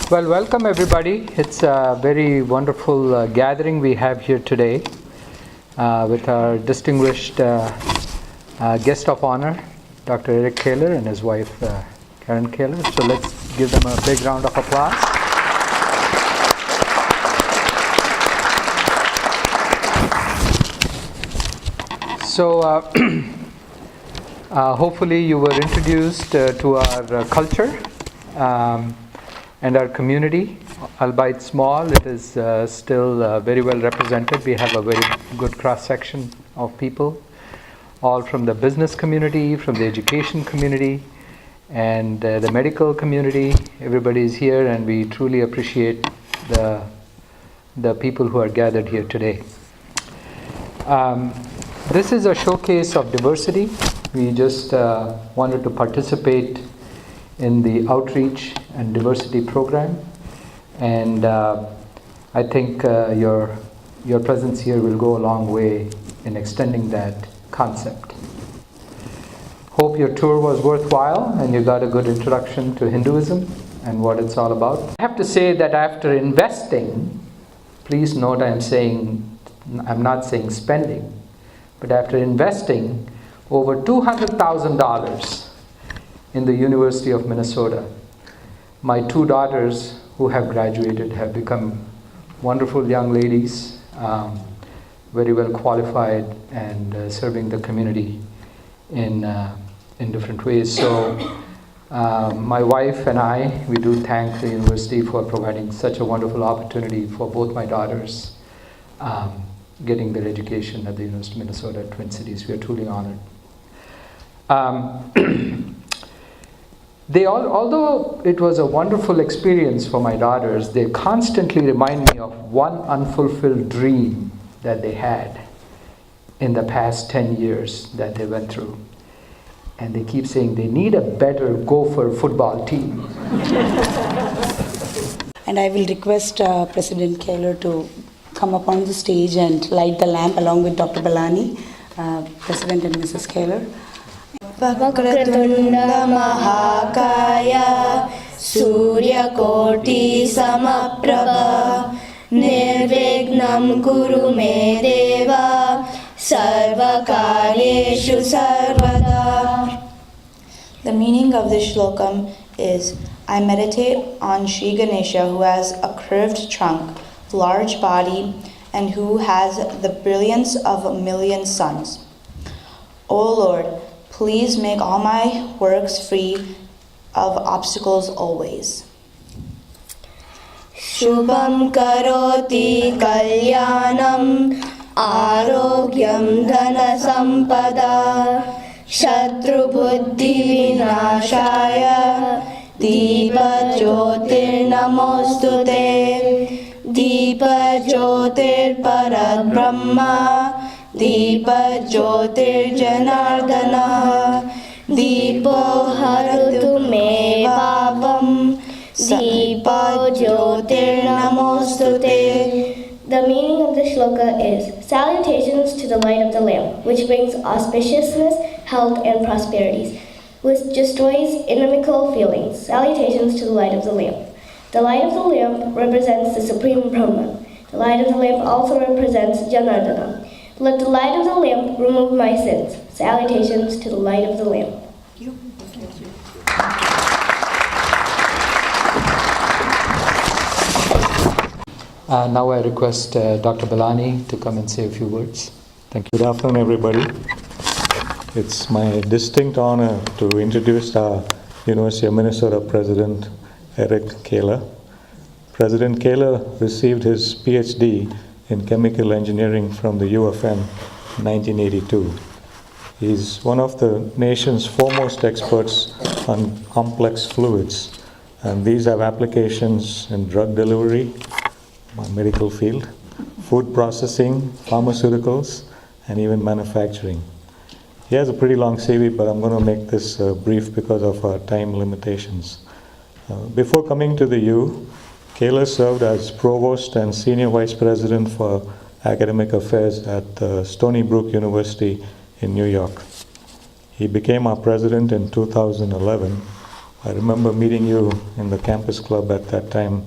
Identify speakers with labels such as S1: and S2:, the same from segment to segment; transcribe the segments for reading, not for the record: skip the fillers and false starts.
S1: Well, welcome everybody. It's a very wonderful gathering we have here today with our distinguished guest of honor, Dr. Eric Kaler and his wife, Karen Kaler. So let's give them a big round of applause. So hopefully you were introduced to our culture and our community. Albeit small, it is still very well represented. We have a very good cross-section of people, all from the business community, from the education community, and the medical community. Everybody is here, and we truly appreciate the people who are gathered here today. This is a showcase of diversity. We just wanted to participate in the outreach and diversity program, and I think your presence here will go a long way in extending that concept. Hope your tour was worthwhile and you got a good introduction to Hinduism and what it's all about. I have to say that after investing, please note I'm not saying spending, but after investing over $200,000 in the University of Minnesota, my two daughters who have graduated have become wonderful young ladies, very well qualified and serving the community in different ways. So my wife and I, we do thank the university for providing such a wonderful opportunity for both my daughters getting their education at the University of Minnesota at Twin Cities. We are truly honored. Although it was a wonderful experience for my daughters, they constantly remind me of one unfulfilled dream that they had in the past 10 years that they went through. And they keep saying they need a better Gopher football team.
S2: And I will request President Kaler to come up on the stage and light the lamp along with Dr. Balani, President and Mrs. Kaler.
S3: Vakratunda Mahakaya Suryakoti Samaprabha Nirvignam Kuru Me Deva Sarvakaryeshu Sarvada. The meaning of this shlokam is, I meditate on Sri Ganesha, who has a curved trunk, large body, and who has the brilliance of a million suns. O Lord, please make all my works free of obstacles always. Shubham karoti kalyanam arogyam dhana sampada shatru buddhi vinashaya deepa jyotir namostute deepa jyotir parad brahma Deepa Jyotir Janardana Deepo Haratu Me Papam Deepa Jyotir Namostute. The meaning of the shloka is salutations to the light of the lamp, which brings auspiciousness, health, and prosperities, which destroys inimical feelings. Salutations to the light of the lamp. The light of the lamp represents the Supreme Brahman. The light of the lamp also represents Janardana. Let the light of the lamp remove my sins. Salutations to the light of the lamp. Thank you.
S1: Now I request Dr. Balani to come and say a few words. Thank you.
S4: Good afternoon, everybody. It's my distinct honor to introduce our University of Minnesota President, Eric Kaler. President Kaler received his PhD in chemical engineering from the U of M in 1982. He's one of the nation's foremost experts on complex fluids, and these have applications in drug delivery, medical field, food processing, pharmaceuticals, and even manufacturing. He has a pretty long CV, but I'm going to make this brief because of our time limitations. Before coming to the U, Kaler served as Provost and Senior Vice President for Academic Affairs at Stony Brook University in New York. He became our President in 2011 I remember meeting you in the campus club at that time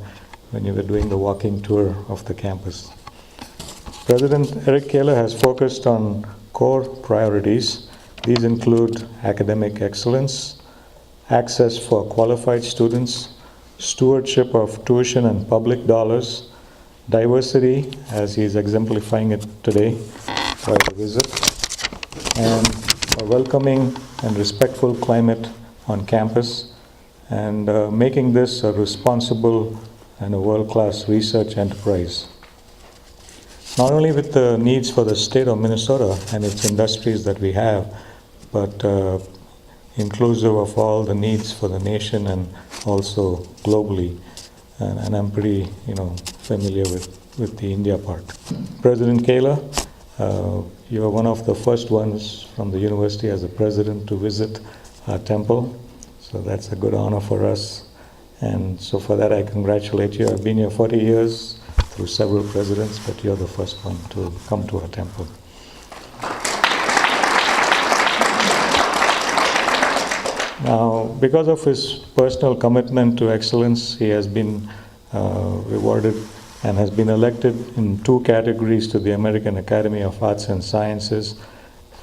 S4: when you were doing the walking tour of the campus. President Eric Kaler has focused on core priorities. These include academic excellence, access for qualified students, stewardship of tuition and public dollars, diversity, as he is exemplifying it today by the visit, and a welcoming and respectful climate on campus, and making this a responsible and a world-class research enterprise. Not only with the needs for the state of Minnesota and its industries that we have, but inclusive of all the needs for the nation and also globally. And I'm pretty, familiar with the India part. President Kaler, you are one of the first ones from the university as a president to visit our temple. So that's a good honor for us. And so for that, I congratulate you. I've been here 40 years through several presidents, but you're the first one to come to our temple. Now, because of his personal commitment to excellence, he has been rewarded and has been elected in 2 categories to the American Academy of Arts and Sciences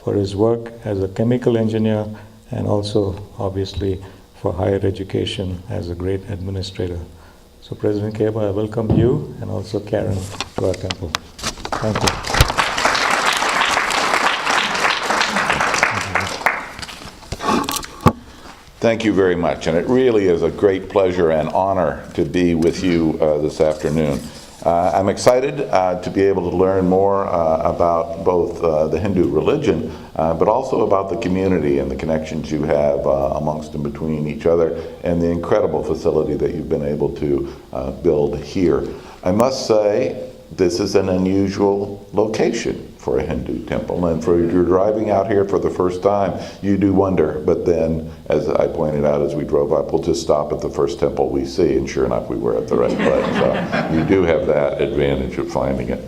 S4: for his work as a chemical engineer and also, obviously, for higher education as a great administrator. So, President Kaler, I welcome you and also Karen to our temple. Thank you.
S5: Thank you very much, and it really is a great pleasure and honor to be with you this afternoon. I'm excited to be able to learn more about both the Hindu religion, but also about the community and the connections you have amongst and between each other, and the incredible facility that you've been able to build here. I must say, this is an unusual location for a Hindu temple, and for if you're driving out here for the first time, you do wonder. But then, as I pointed out as we drove up, we'll just stop at the first temple we see, and sure enough, we were at the right place. So you do have that advantage of finding it.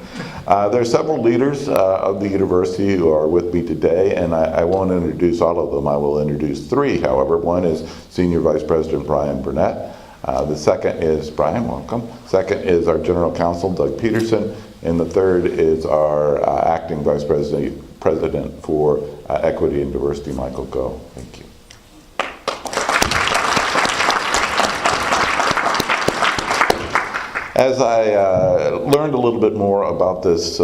S5: There are several leaders of the university who are with me today, and I won't introduce all of them. I will introduce 3, however. One is Senior Vice President Brian Burnett. The second is Brian, welcome. Second is our General Counsel, Doug Peterson. And the third is our Acting Vice President for Equity and Diversity, Michael Go. Thank you. As I learned a little bit more about this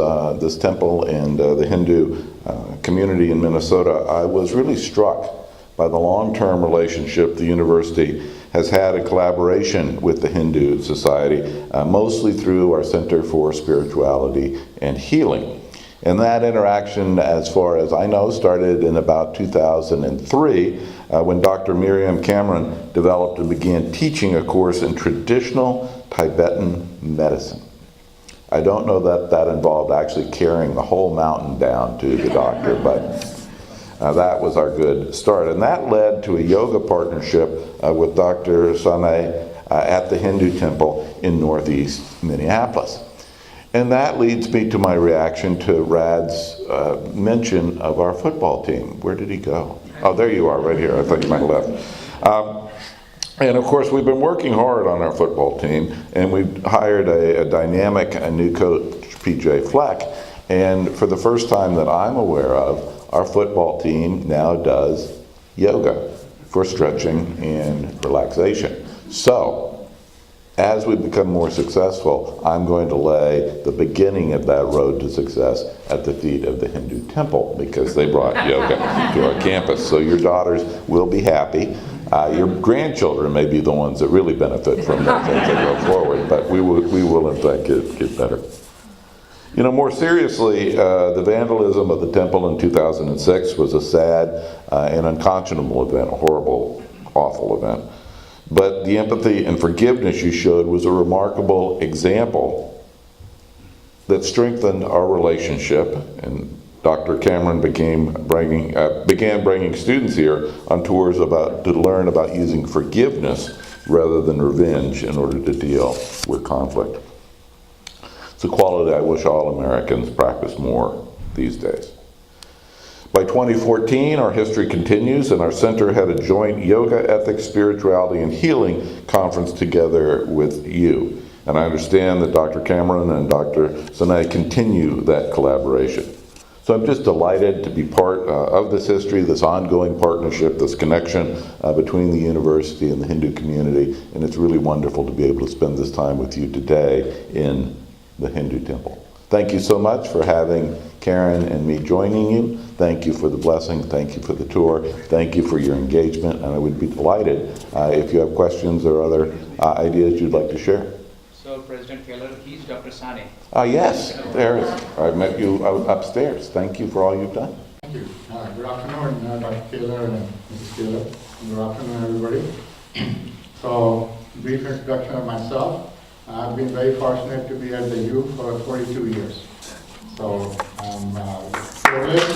S5: temple and the Hindu community in Minnesota, I was really struck by the long-term relationship the university has had a collaboration with the Hindu Society, mostly through our Center for Spirituality and Healing. And that interaction, as far as I know, started in about 2003 when Dr. William Kaler developed and began teaching a course in traditional Tibetan medicine. I don't know that that involved actually carrying the whole mountain down to the doctor, but that was our good start. And that led to a yoga partnership with Dr. Sanay at the Hindu temple in northeast Minneapolis. And that leads me to my reaction to Rad's mention of our football team. Where did he go? Oh, there you are, right here. I thought you might have left. And of course, we've been working hard on our football team, and we've hired a dynamic new coach, PJ Fleck. And for the first time that I'm aware of, our football team now does yoga for stretching and relaxation. So, as we become more successful, I'm going to lay the beginning of that road to success at the feet of the Hindu temple, because they brought yoga to our campus. So your daughters will be happy. Your grandchildren may be the ones that really benefit from that as they go forward, but we will in fact get better. More seriously, the vandalism of the temple in 2006 was a sad and unconscionable event, a horrible, awful event. But the empathy and forgiveness you showed was a remarkable example that strengthened our relationship, and Dr. Kaler began bringing students here on tours to learn about using forgiveness rather than revenge in order to deal with conflict. It's a quality I wish all Americans practice more these days. By 2014, our history continues, and our center had a joint yoga, ethics, spirituality, and healing conference together with you. And I understand that Dr. Cameron and Dr. Sinai continue that collaboration. So I'm just delighted to be part of this history, this ongoing partnership, this connection between the university and the Hindu community, and it's really wonderful to be able to spend this time with you today in the Hindu temple. Thank you so much for having Karen and me joining you. Thank you for the blessing. Thank you for the tour. Thank you for your engagement, and I would be delighted if you have questions or other ideas you'd like to share.
S1: So, President Kaler, he's Dr. Sane.
S5: Yes, there is. I met you upstairs. Thank you for all you've done.
S6: Thank you. Good afternoon, Dr. Kaler and Mrs. Kaler. Good afternoon, everybody. So, brief introduction of myself. I've been very fortunate to be at the U for 42 years. So, I'm privileged. The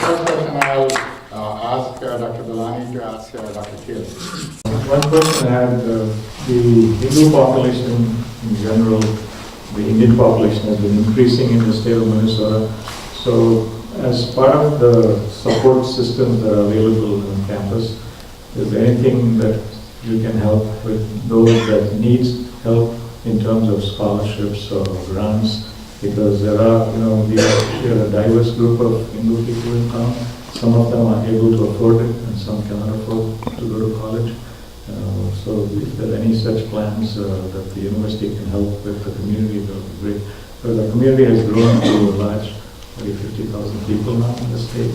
S6: first question I'll ask Dr. Belani to ask Dr. Kaler.
S4: One question I had, the Hindu population in general, the Indian population has been increasing in the state of Minnesota. So as part of the support systems that are available on campus, is there anything that you can help with those that needs help in terms of scholarships or grants? Because there are, we are a diverse group of Hindu people in town. Some of them are able to afford it and some cannot afford to go to college. So if there are any such plans that the university can help with the community, that would be great. Because the community has grown to a large, 50,000 people now in the state,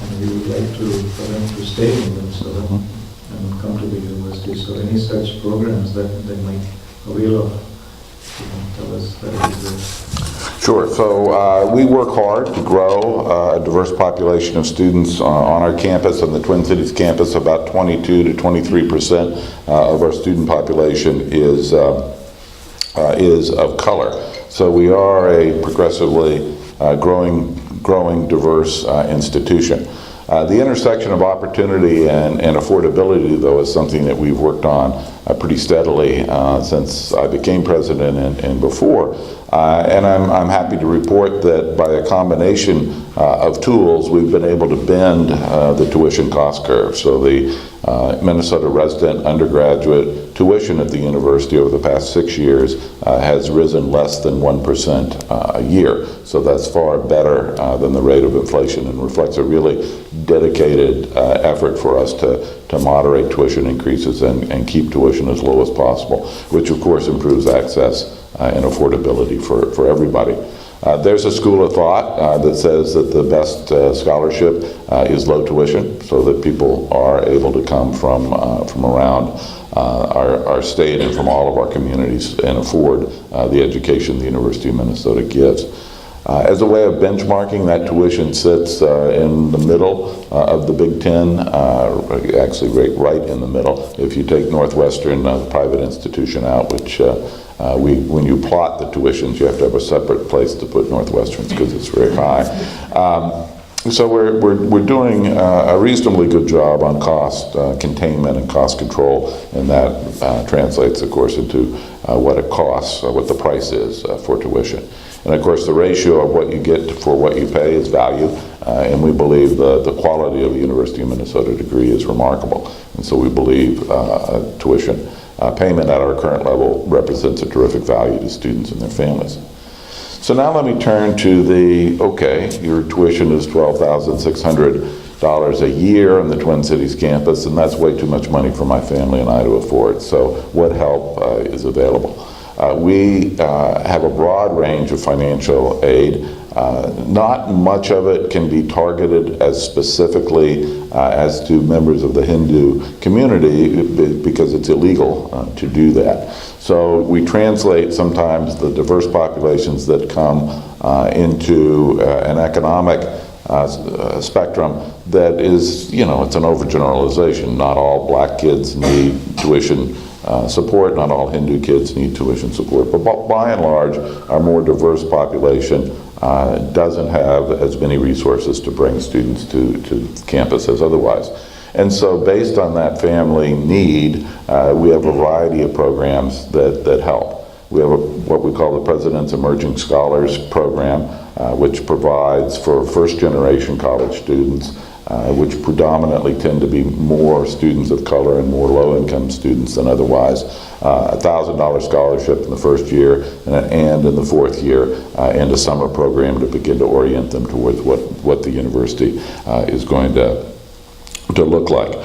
S4: and we would like for them to stay in Minnesota and come to the university. So any such programs that they might avail of, you can tell us, that would be great.
S5: Sure. So we work hard to grow a diverse population of students on our campus, on the Twin Cities campus. About 22 to 23% of our student population is of color. So we are a progressively growing diverse institution. The intersection of opportunity and affordability, though, is something that we've worked on pretty steadily since I became president and before. And I'm happy to report that by a combination of tools, we've been able to bend the tuition cost curve. So the Minnesota resident undergraduate tuition at the university over the past 6 years has risen less than 1% a year. So that's far better than the rate of inflation, and reflects a really dedicated effort for us to moderate tuition increases and keep tuition as low as possible, which of course improves access and affordability for everybody. There's a school of thought that says that the best scholarship is low tuition, so that people are able to come from around our state and from all of our communities and afford the education the University of Minnesota gives. As a way of benchmarking, that tuition sits in the middle of the Big Ten, actually right in the middle. If you take Northwestern, the private institution, out, which when you plot the tuitions, you have to have a separate place to put Northwestern's because it's very high. So we're doing a reasonably good job on cost containment and cost control, and that translates, of course, into what it costs, what the price is for tuition. And of course, the ratio of what you get for what you pay is value, and we believe the quality of a University of Minnesota degree is remarkable. And so we believe tuition payment at our current level represents a terrific value to students and their families. So now let me turn to your tuition is $12,600 a year on the Twin Cities campus, and that's way too much money for my family and I to afford. So what help is available? We have a broad range of financial aid. Not much of it can be targeted as specifically as to members of the Hindu community because it's illegal to do that. So we translate sometimes the diverse populations that come into an economic spectrum that is, it's an overgeneralization. Not all black kids need tuition support, not all Hindu kids need tuition support, but by and large, our more diverse population doesn't have as many resources to bring students to campus as otherwise. And so based on that family need, we have a variety of programs that help. We have what we call the President's Emerging Scholars Program, which provides for first-generation college students, which predominantly tend to be more students of color and more low-income students than otherwise. $1,000 scholarship in the first year and in the fourth year, and a summer program to begin to orient them towards what the university is going to look like.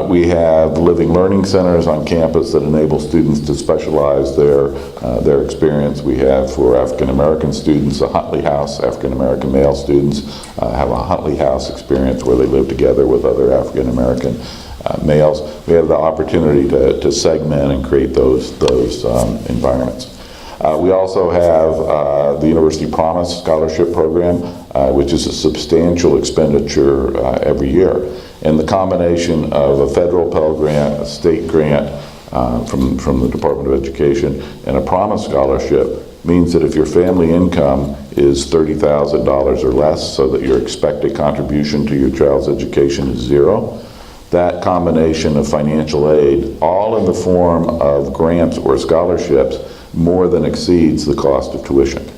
S5: We have living learning centers on campus that enable students to specialize their experience. We have, for African American students, a Huntley House. African American male students have a Huntley House experience where they live together with other African American males. We have the opportunity to segment and create those environments. We also have the University Promise Scholarship Program, which is a substantial expenditure every year. And the combination of a federal Pell Grant, a state grant from the Department of Education, and a Promise Scholarship means that if your family income is $30,000 or less, so that your expected contribution to your child's education is zero, that combination of financial aid, all in the form of grants or scholarships, more than exceeds the cost of tuition.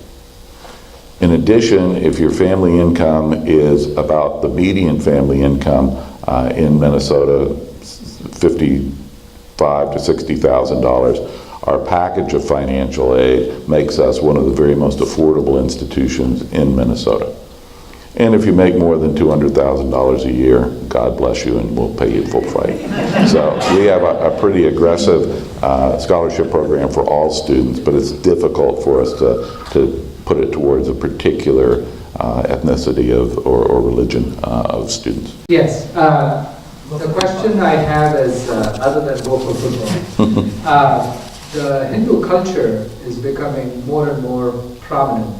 S5: In addition, if your family income is about the median family income in Minnesota, $55,000 to $60,000, our package of financial aid makes us one of the very most affordable institutions in Minnesota. And if you make more than $200,000 a year, God bless you, and we'll pay you full freight. So we have a pretty aggressive scholarship program for all students, but it's difficult for us to put it towards a particular ethnicity or religion of students.
S1: Yes. The question I have is, other than local football, the Hindu culture is becoming more and more prominent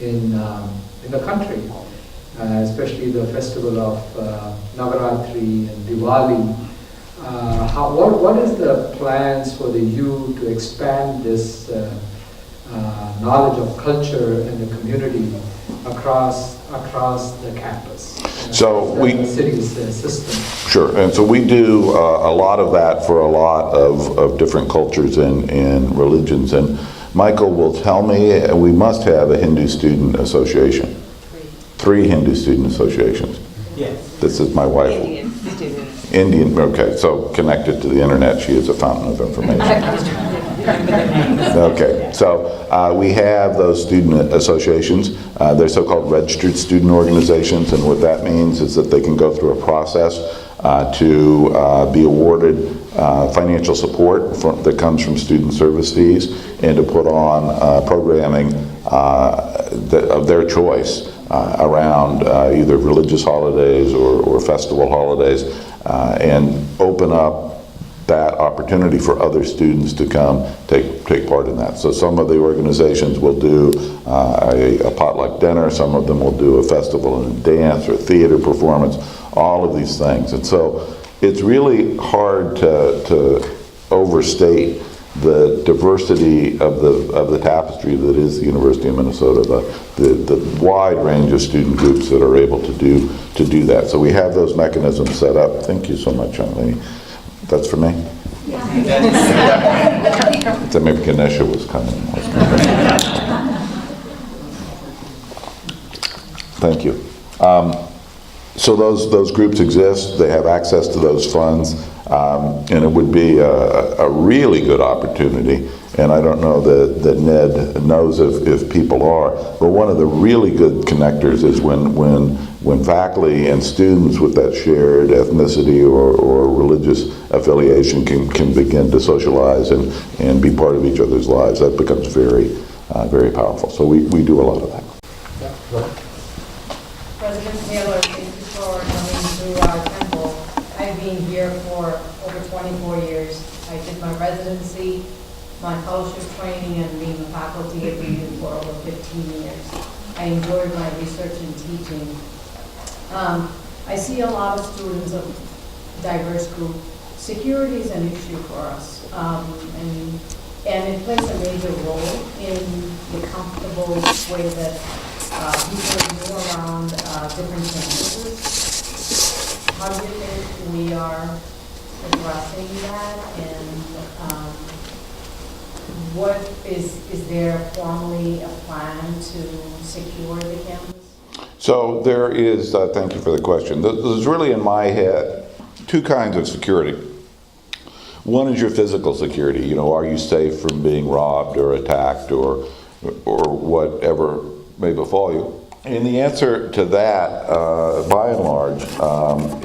S1: in the country. Especially the festival of Navaratri and Diwali. What is the plans for the youth to expand this knowledge of culture in the community across the campus?
S5: So
S1: the city's system.
S5: Sure, and so we do a lot of that for a lot of different cultures and religions. And Michael will tell me we must have a Hindu student association. 3 Hindu student associations. Yes. This is my wife.
S7: Indian students.
S5: Indian, okay, so connected to the internet, she is a fountain of information. Okay, so we have those student associations. They're so-called registered student organizations, and what that means is that they can go through a process to be awarded financial support that comes from student service fees, and to put on programming of their choice around either religious holidays or festival holidays, and open up that opportunity for other students to come take part in that. So some of the organizations will do a potluck dinner, some of them will do a festival and a dance or a theater performance, all of these things. And so it's really hard to overstate the diversity of the tapestry that is the University of Minnesota, the wide range of student groups that are able to do that. So we have those mechanisms set up. Thank you so much, young lady. That's for me? Yeah. So maybe Ganesha was coming. Thank you. So those groups exist. They have access to those funds. And it would be a really good opportunity, and I don't know that Ned knows if people are, but one of the really good connectors is when faculty and students with that shared ethnicity or religious affiliation can begin to socialize and be part of each other's lives. That becomes very, very powerful. So we do a lot of that.
S7: President Kaler, thank you for coming to our temple. I've been here for over 24 years. I did my residency, my fellowship training, and being a faculty at BU for over 15 years. I enjoyed my research and teaching. I see a lot of students of diverse groups. Security is an issue for us, and it plays a major role in the comfortable way that people move around different campuses. How do you think we are addressing that, and what is there formally a plan to secure the campus?
S5: So there is, thank you for the question. There's really in my head two kinds of security. One is your physical security. You know, are you safe from being robbed or attacked or whatever may befall you? And the answer to that, by and large,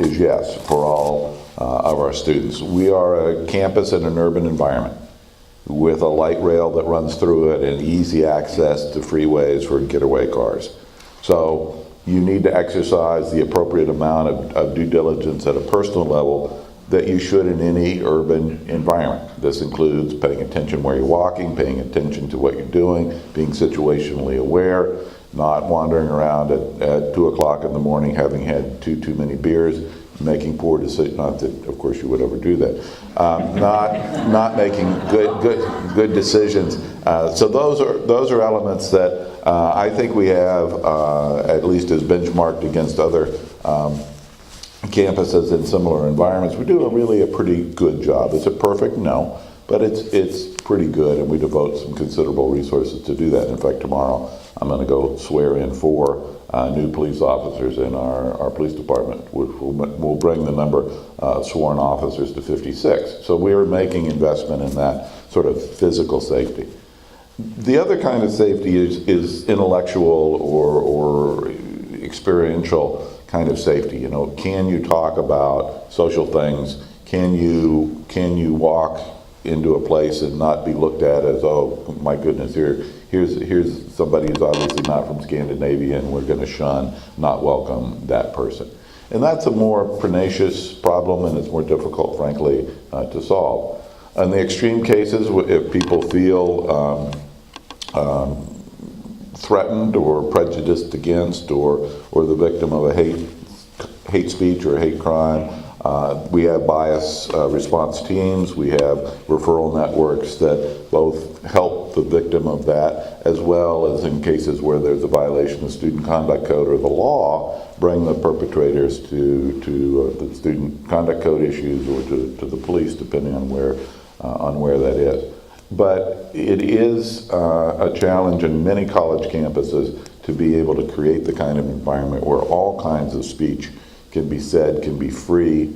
S5: is yes for all of our students. We are a campus in an urban environment with a light rail that runs through it and easy access to freeways for getaway cars. So you need to exercise the appropriate amount of due diligence at a personal level that you should in any urban environment. This includes paying attention where you're walking, paying attention to what you're doing, being situationally aware, not wandering around at 2 o'clock in the morning having had too many beers, making poor decisions, not that of course you would ever do that, not making good decisions. So those are elements that I think we have, at least as benchmarked against other campuses in similar environments. We do a pretty good job. Is it perfect? No, but it's pretty good, and we devote some considerable resources to do that. In fact, tomorrow I'm going to go swear in 4 new police officers in our police department, which will bring the number of sworn officers to 56. So we're making investment in that sort of physical safety. The other kind of safety is intellectual or experiential kind of safety. You know, can you talk about social things? Can you walk into a place and not be looked at as, oh my goodness, here's somebody who's obviously not from Scandinavia and we're going to shun, not welcome that person. And that's a more pernicious problem, and it's more difficult, frankly, to solve. In the extreme cases, if people feel threatened or prejudiced against or the victim of a hate speech or hate crime, we have bias response teams. We have referral networks that both help the victim of that, as well as in cases where there's a violation of student conduct code or the law, bring the perpetrators to the student conduct code issues or to the police, depending on where that is. But it is a challenge in many college campuses to be able to create the kind of environment where all kinds of speech can be said, can be free.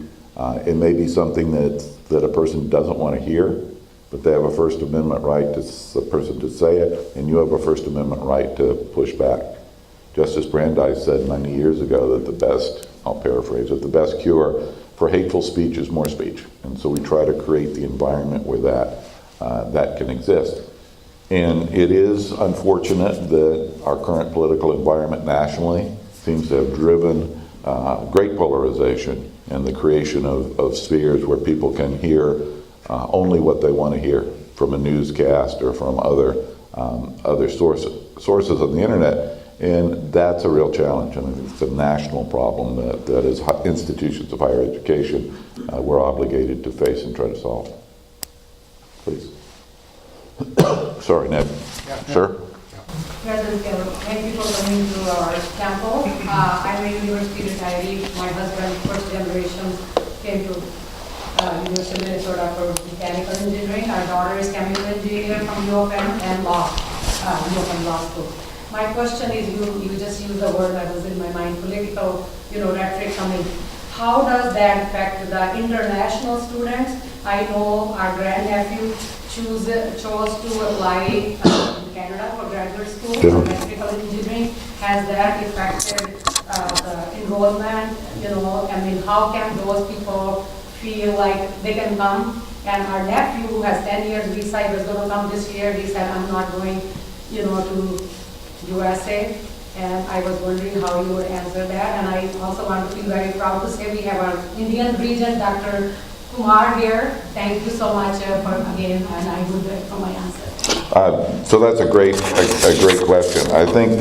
S5: It may be something that a person doesn't want to hear, but they have a First Amendment right to the person to say it, and you have a First Amendment right to push back. Justice Brandeis said many years ago that the best, I'll paraphrase it, the best cure for hateful speech is more speech. And so we try to create the environment where that can exist. And it is unfortunate that our current political environment nationally seems to have driven great polarization and the creation of spheres where people can hear only what they want to hear from a newscast or from other sources on the internet. And that's a real challenge, and I think it's a national problem that as institutions of higher education we're obligated to face and try to solve. Please. Sorry, Ned.
S6: Yeah.
S5: Sir?
S7: President Kaler, thank you for coming to our temple. I'm a university retiree. My husband, first generation, came to University of Minnesota for mechanical engineering. Our daughter is chemical engineer from U of M and U of M Law School. My question is, you just used the word that was in my mind, political, rhetoric coming. How does that affect the international students? I know our grandnephew chose to apply in Canada for graduate school for electrical engineering. Has that affected the enrollment? How can those people feel like they can come? And our nephew, who has 10 years visa, he was going to come this year. He said, I'm not going, to USA. And I was wondering how you would answer that. And I also want to feel very proud to say we have our Indian region, Dr. Kumar here. Thank you so much again, and I would wait for my answer.
S5: So that's a great question. I think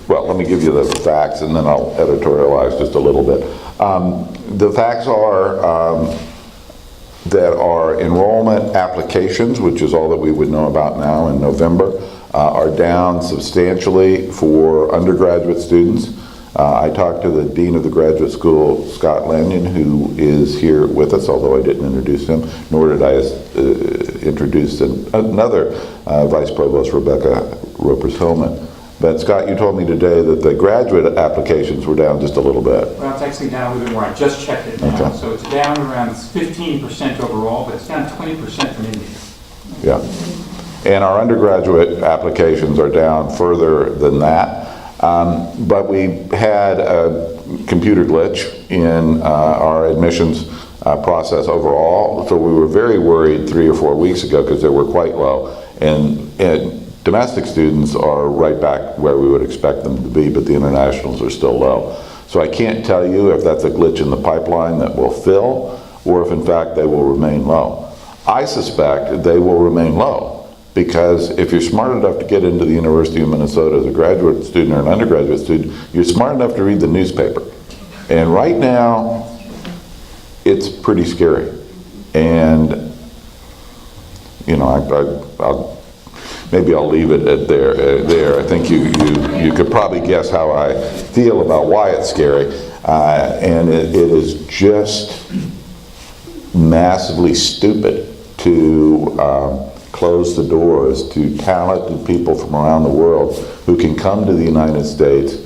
S5: let me give you the facts and then I'll editorialize just a little bit. The facts are that our enrollment applications, which is all that we would know about now in November, are down substantially for undergraduate students. I talked to the Dean of the Graduate School, Scott Lanyon, who is here with us, although I didn't introduce him, nor did I introduced another Vice Provost, Rebecca Ropers-Hillman. But Scott, you told me today that the graduate applications were down just a little bit.
S8: Well, it's actually down a little bit more. I just checked it now.
S5: Okay.
S8: So it's down around 15% overall, but it's down 20% from India.
S5: Yeah. And our undergraduate applications are down further than that. But we had a computer glitch in our admissions process overall. So we were very worried 3 or 4 weeks ago because they were quite low. And domestic students are right back where we would expect them to be, but the internationals are still low. So I can't tell you if that's a glitch in the pipeline that will fill, or if in fact they will remain low. I suspect they will remain low, because if you're smart enough to get into the University of Minnesota as a graduate student or an undergraduate student, you're smart enough to read the newspaper. And right now, it's pretty scary. And, you know, maybe I'll leave it at there. I think you could probably guess how I feel about why it's scary. And it is just massively stupid to close the doors to talented people from around the world who can come to the United States,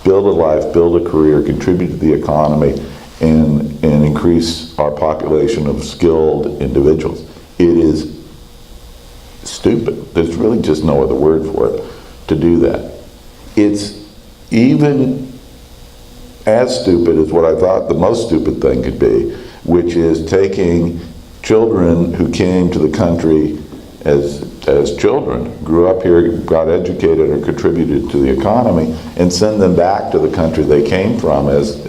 S5: build a life, build a career, contribute to the economy, and increase our population of skilled individuals. It is stupid. There's really just no other word for it, to do that. It's even as stupid as what I thought the most stupid thing could be, which is taking children who came to the country as children, grew up here, got educated or contributed to the economy, and send them back to the country they came from as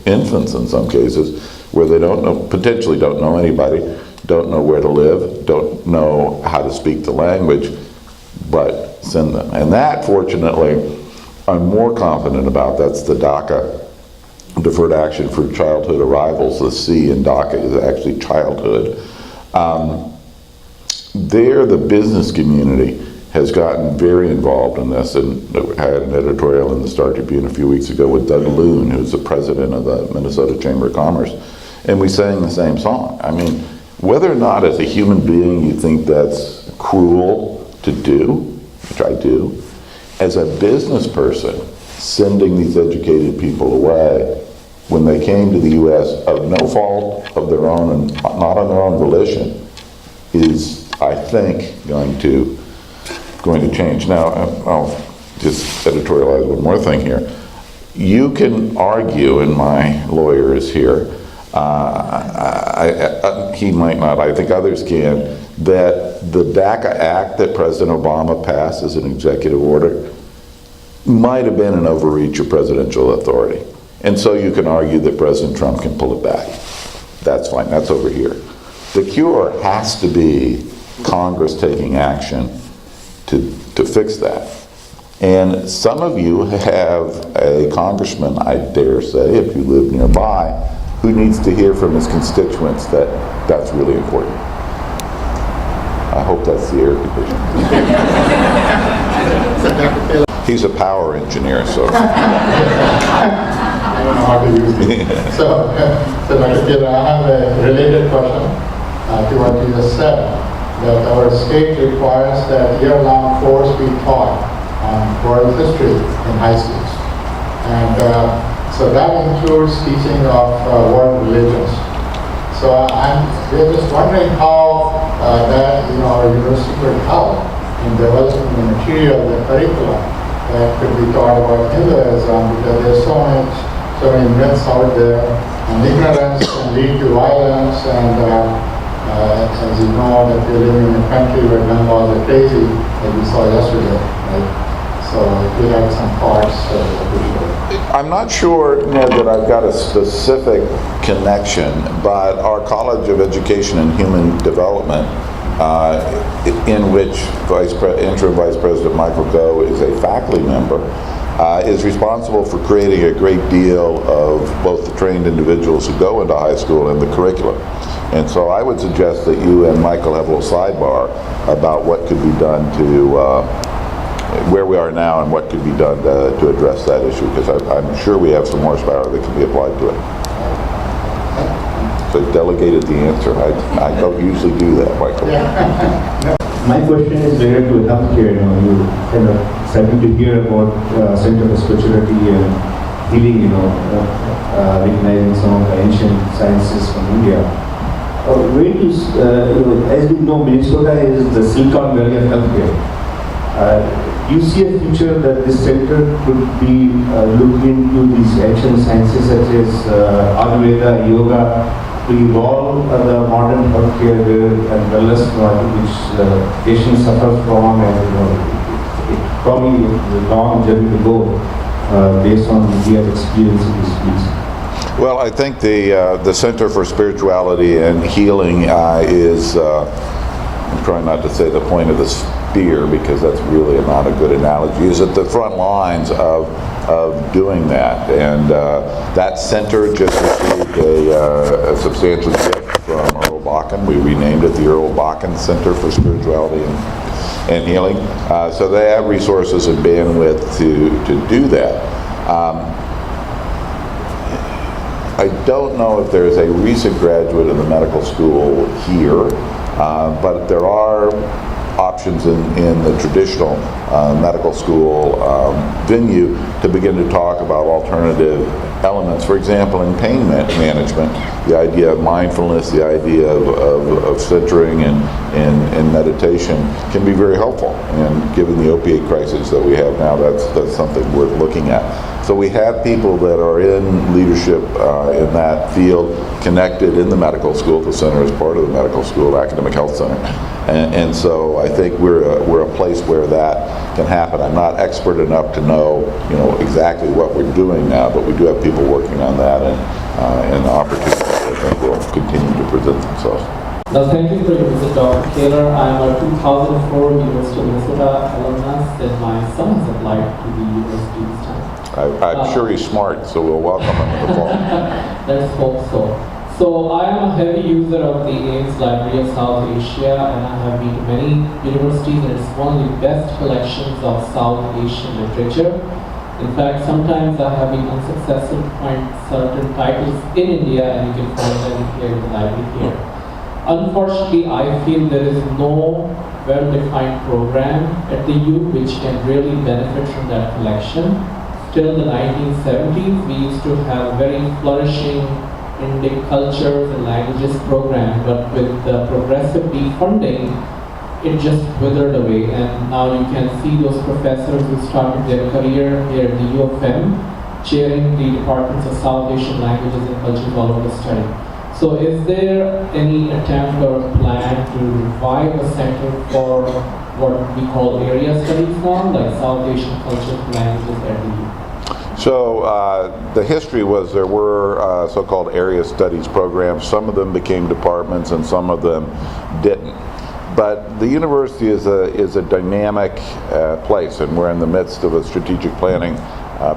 S5: infants in some cases, where they potentially don't know anybody, don't know where to live, don't know how to speak the language, but send them. And that, fortunately, I'm more confident about. That's the DACA, Deferred Action for Childhood Arrivals. The C in DACA is actually childhood. There, the business community has gotten very involved in this, and I had an editorial in the Star Tribune a few weeks ago with Doug Loon, who's the president of the Minnesota Chamber of Commerce, and we sang the same song. I mean, whether or not as a human being you think that's cruel to do, which I do, as a business person, sending these educated people away when they came to the U.S. of no fault of their own and not on their own volition is, I think, going to change. Now, I'll just editorialize one more thing here. You can argue, and my lawyer is here, he might not, I think others can, that the DACA Act that President Obama passed as an executive order might have been an overreach of presidential authority. And so you can argue that President Trump can pull it back. That's fine, that's over here. The cure has to be Congress taking action to fix that. And some of you have a congressman, I dare say, if you live nearby, who needs to hear from his constituents that that's really important. I hope that's the air conditioning. He's a power engineer, so.
S6: I don't know how to use it. So Dr. Kaler, I have a related question to what you just said, that our state requires that year-long course be taught on world history in high schools. And so that includes teaching of world religions. So we're just wondering how that, our university could help in developing the material, the curriculum that could be taught about Hinduism, because there's so many myths out there, and ignorance can lead to violence, and as you know, that we're living in a country where gun laws are crazy, as we saw yesterday, right? So if you have some thoughts,
S5: I'm not sure, Ned, that I've got a specific connection, but our College of Education and Human Development, in which Interim Vice President Michael Goh is a faculty member, is responsible for creating a great deal of both the trained individuals who go into high school and the curriculum. And so I would suggest that you and Michael have a little sidebar about what could be done to where we are now and what could be done to address that issue, because I'm sure we have some horsepower that can be applied to it. actually delegated the answer. I don't usually do that, Michael.
S9: My question is related to healthcare. You kind of excited to hear about Center for Spirituality and Healing, recognizing some of the ancient sciences from India. As we know, Minnesota is the Silicon Valley of healthcare. Do you see a future that this center could be looking into these ancient sciences such as Ayurveda, yoga, to evolve the modern healthcare and wellness model which patients suffer from, and it probably is a long journey to go based on India's experience in these fields?
S5: Well, I think the Center for Spirituality and Healing is, I'm trying not to say the point of the spear because that's really not a good analogy, is at the front lines of doing that. And that center just received a substantial gift from Earl Bakken. We renamed it the Earl Bakken Center for Spirituality and Healing. So they have resources and bandwidth to do that. I don't know if there's a recent graduate of the medical school here, but there are options in the traditional medical school venue to begin to talk about alternative elements. For example, in pain management, the idea of mindfulness, the idea of centering and meditation can be very helpful. And given the opiate crisis that we have now, that's something worth looking at. So we have people that are in leadership in that field connected in the medical school. The center is part of the medical school, academic health center. And so I think we're a place where that can happen. I'm not expert enough to know exactly what we're doing now, but we do have people working on that, and the opportunities I think will continue to present themselves.
S10: Now, thank you for your visit, Dr. Kaler. I am a 2004 University of Minnesota alumnus, and my son has applied to the university this time.
S5: I'm sure he's smart, so we'll welcome him in the fall.
S10: Let's hope so. So I am a heavy user of the Ames Library of South Asia, and I have been to many universities, and it's one of the best collections of South Asian literature. In fact, sometimes I have been unsuccessful to find certain titles in India, and you can find them here in the library here. Unfortunately, I feel there is no well-defined program at the U which can really benefit from that collection. Till the 1970s, we used to have very flourishing Indic cultures and languages program, but with the progressive defunding, it just withered away. And now you can see those professors who started their career here at the U of M, chairing the departments of South Asian languages and cultures all over the study. So is there any attempt or plan to revive a center for what we call area studies now, like South Asian cultures and languages at the U?
S5: So the history was there were so-called area studies programs. Some of them became departments and some of them didn't. But the university is a dynamic place, and we're in the midst of a strategic planning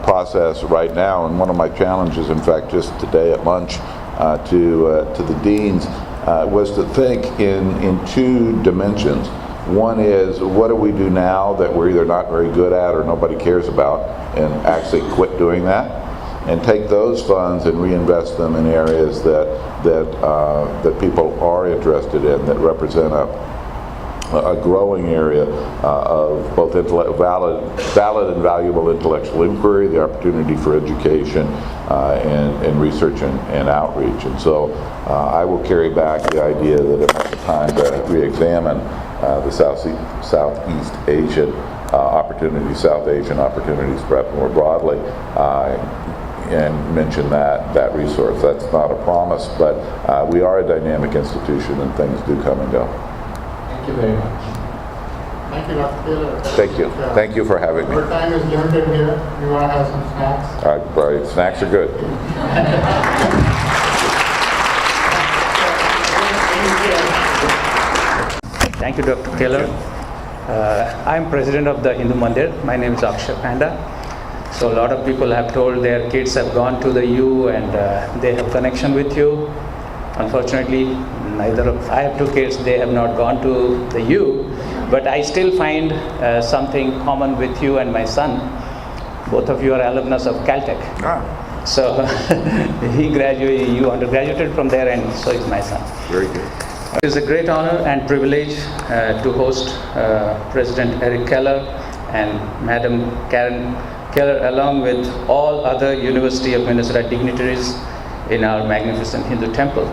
S5: process right now. And one of my challenges, in fact, just today at lunch to the deans, was to think in two dimensions. One is, what do we do now that we're either not very good at or nobody cares about, and actually quit doing that, and take those funds and reinvest them in areas that people are interested in, that represent a growing area of both valid and valuable intellectual inquiry, the opportunity for education and research and outreach. And so I will carry back the idea that it's time to re-examine the Southeast Asian opportunities, South Asian opportunities perhaps more broadly, and mention that resource. That's not a promise, but we are a dynamic institution and things do come and go.
S10: Thank you very much.
S6: Thank you, Dr. Kaler.
S5: Thank you. Thank you for having me.
S6: Our time is limited here. We want to have some snacks.
S5: Right, snacks are good.
S11: Thank you, Dr. Kaler. I'm president of the Hindu Mandir. My name is Akshay Panda. So a lot of people have told their kids have gone to the U and they have connection with you. Unfortunately, I have two kids, they have not gone to the U, but I still find something common with you and my son. Both of you are alumnus of Caltech. So he undergraduated from there, and so is my son.
S5: Very good.
S11: It is a great honor and privilege to host President Eric Kaler and Madam Karen Kaler, along with all other University of Minnesota dignitaries in our magnificent Hindu temple.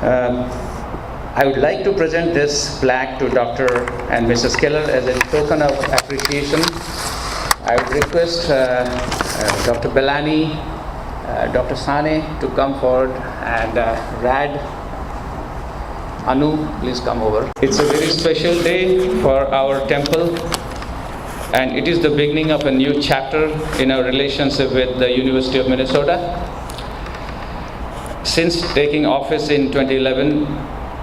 S11: I would like to present this plaque to Dr. and Mrs. Kaler as a token of appreciation. I would request Dr. Belani, Dr. Sane to come forward, and Rad, Anu, please come over. It's a very special day for our temple, and it is the beginning of a new chapter in our relationship with the University of Minnesota. Since taking office in 2011,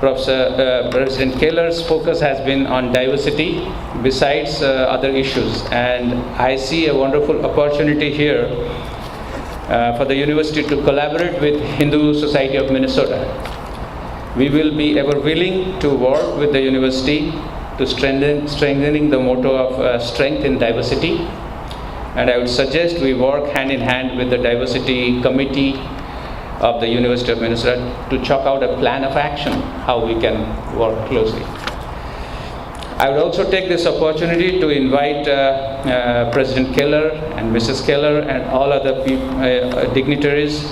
S11: President Kaler's focus has been on diversity besides other issues, and I see a wonderful opportunity here for the university to collaborate with Hindu Society of Minnesota. We will be ever willing to work with the university to strengthening the motto of strength in diversity, and I would suggest we work hand in hand with the diversity committee of the University of Minnesota to chalk out a plan of action how we can work closely. I would also take this opportunity to invite President Kaler and Mrs. Kaler and all other dignitaries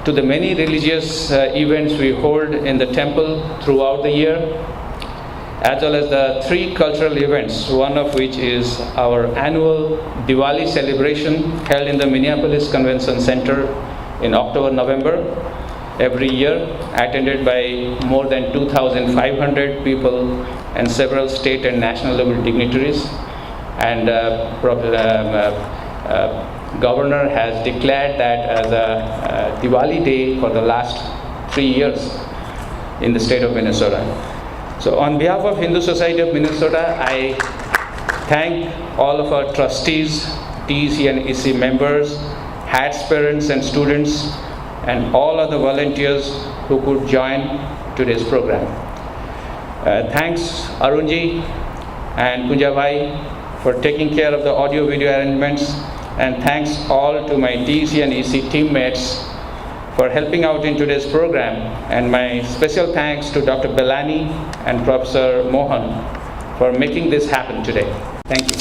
S11: to the many religious events we hold in the temple throughout the year, as well as the 3 cultural events, one of which is our annual Diwali celebration held in the Minneapolis Convention Center in October-November every year, attended by more than 2,500 people and several state and national level dignitaries. And Governor has declared that as a Diwali day for the last 3 years in the state of Minnesota. So on behalf of Hindu Society of Minnesota, I thank all of our trustees, TEC and EC members, HATS parents and students, and all other volunteers who could join today's program. Thanks Arunji and Kunjavai for taking care of the audio video arrangements, and thanks all to my TEC and EC teammates for helping out in today's program, and my special thanks to Dr. Belani and Professor Mohan for making this happen today. Thank you.